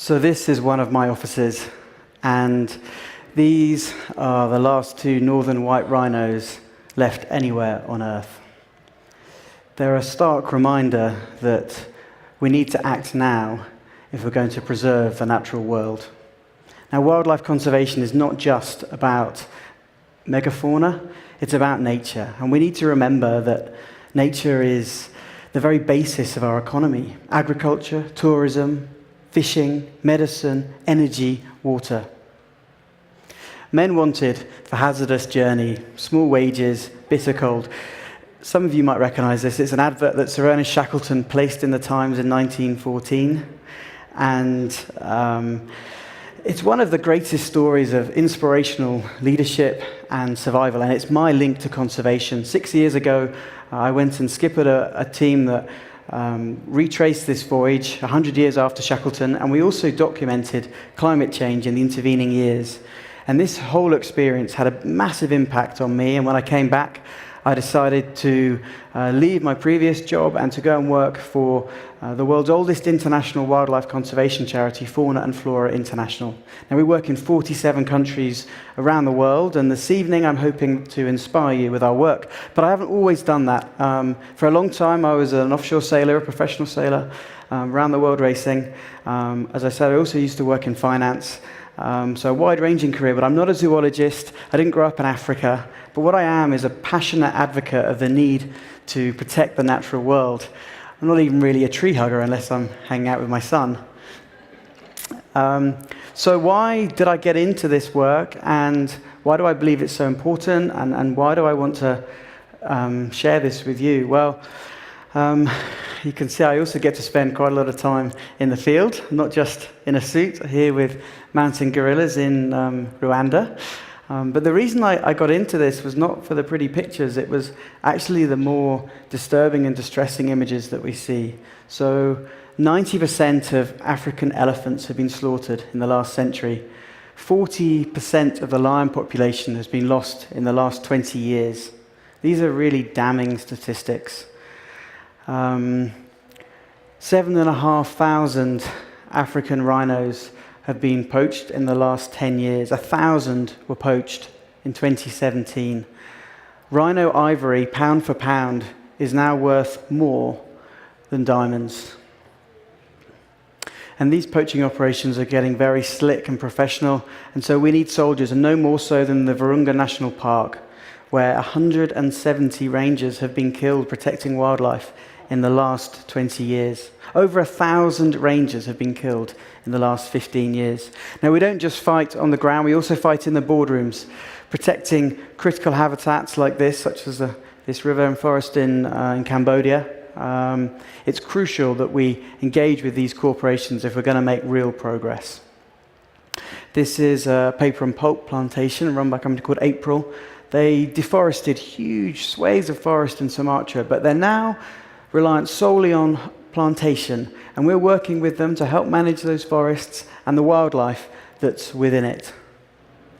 So this is one of my offices, and these are the last two northern white rhinos left anywhere on Earth. They're a stark reminder that we need to act now if we're going to preserve the natural world. Now, wildlife conservation is not just about megafauna, it's about nature. And we need to remember that nature is the very basis of our economy: agriculture, tourism, fishing, medicine, energy, water. Men wanted the hazardous journey, small wages, bitter cold. Some of you might recognize this. It's an advert that Sir Ernest Shackleton placed in the Times in 1914. And it's one of the greatest stories of inspirational leadership and survival. And it's my link to conservation. 6 years ago, I went and skippered a team that retraced this voyage 100 years after Shackleton. And we also documented climate change in the intervening years. And this whole experience had a massive impact on me. And when I came back, I decided to leave my previous job and to go and work for the world's oldest international wildlife conservation charity, Fauna Flora International. Now, we work in 47 countries around the world, and this evening I'm hoping to inspire you with our work. But I haven't always done that. For a long time, I was an offshore sailor, a professional sailor, around the world racing. As I said, I also used to work in finance. So a wide-ranging career, but I'm not a zoologist. I didn't grow up in Africa. But what I am is a passionate advocate of the need to protect the natural world. I'm not even really a tree hugger unless I'm hanging out with my son. So why did I get into this work, and why do I believe it's so important, and why do I want to share this with you? Well, you can see I also get to spend quite a lot of time in the field, not just in a suit, here with mountain gorillas in Rwanda. But the reason I got into this was not for the pretty pictures. It was actually the more disturbing and distressing images that we see. So 90% of African elephants have been slaughtered in the last century. 40% of the lion population has been lost in the last 20 years. These are really damning statistics. 7,500 African rhinos have been poached in the last 10 years. 1,000 were poached in 2017. Rhino ivory, pound for pound, is now worth more than diamonds. And these poaching operations are getting very slick and professional, and so we need soldiers, and no more so than the Virunga National Park, where 170 rangers have been killed protecting wildlife in the last 20 years. Over 1,000 rangers have been killed in the last 15 years. Now, we don't just fight on the ground, we also fight in the boardrooms, protecting critical habitats like this, such as this river and forest in Cambodia. It's crucial that we engage with these corporations if we're going to make real progress. This is a paper and pulp plantation run by a company called April. They deforested huge swathes of forest in Sumatra, but they're now reliant solely on plantation, and we're working with them to help manage those forests and the wildlife that's within it.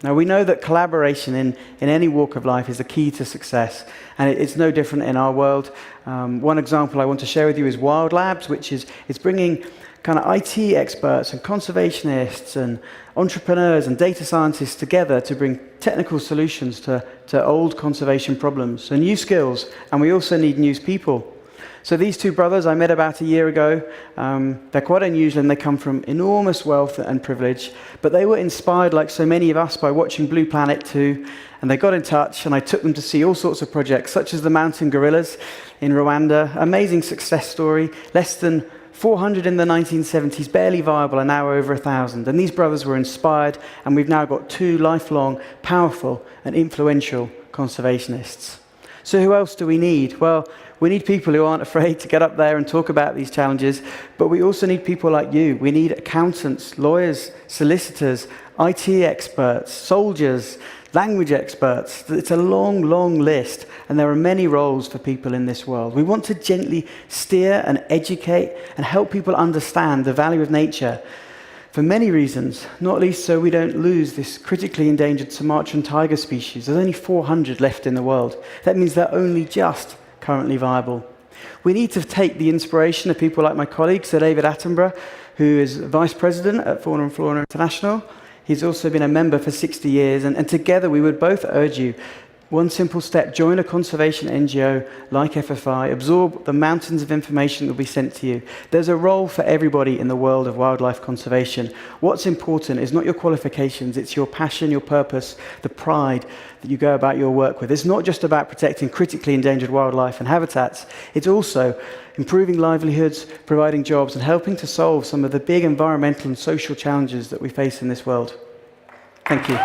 Now, we know that collaboration in any walk of life is the key to success, and it's no different in our world. One example I want to share with you is Wild Labs, which is bringing kind of IT experts and conservationists and entrepreneurs and data scientists together to bring technical solutions to old conservation problems. So new skills, and we also need new people. So these two brothers I met about a year ago. They're quite unusual, and they come from enormous wealth and privilege, but they were inspired, like so many of us, by watching Blue Planet 2, and they got in touch, and I took them to see all sorts of projects, such as the mountain gorillas in Rwanda. Amazing success story. Less than 400 in the 1970s, barely viable, and now over 1,000. And these brothers were inspired, and we've now got two lifelong, powerful, and influential conservationists. So who else do we need? Well, we need people who aren't afraid to get up there and talk about these challenges, but we also need people like you. We need accountants, lawyers, solicitors, IT experts, soldiers, language experts. It's a long, long list, and there are many roles for people in this world. We want to gently steer and educate and help people understand the value of nature for many reasons, not least so we don't lose this critically endangered Sumatran tiger species. There's only 400 left in the world. That means they're only just currently viable. We need to take the inspiration of people like my colleague, Sir David Attenborough, who is Vice President at Fauna Flora International. He's also been a member for 60 years, and together we would both urge you, one simple step: join a conservation NGO like FFI, absorb the mountains of information that will be sent to you. There's a role for everybody in the world of wildlife conservation. What's important is not your qualifications, it's your passion, your purpose, the pride that you go about your work with. It's not just about protecting critically endangered wildlife and habitats, it's also improving livelihoods, providing jobs, and helping to solve some of the big environmental and social challenges that we face in this world. Thank you.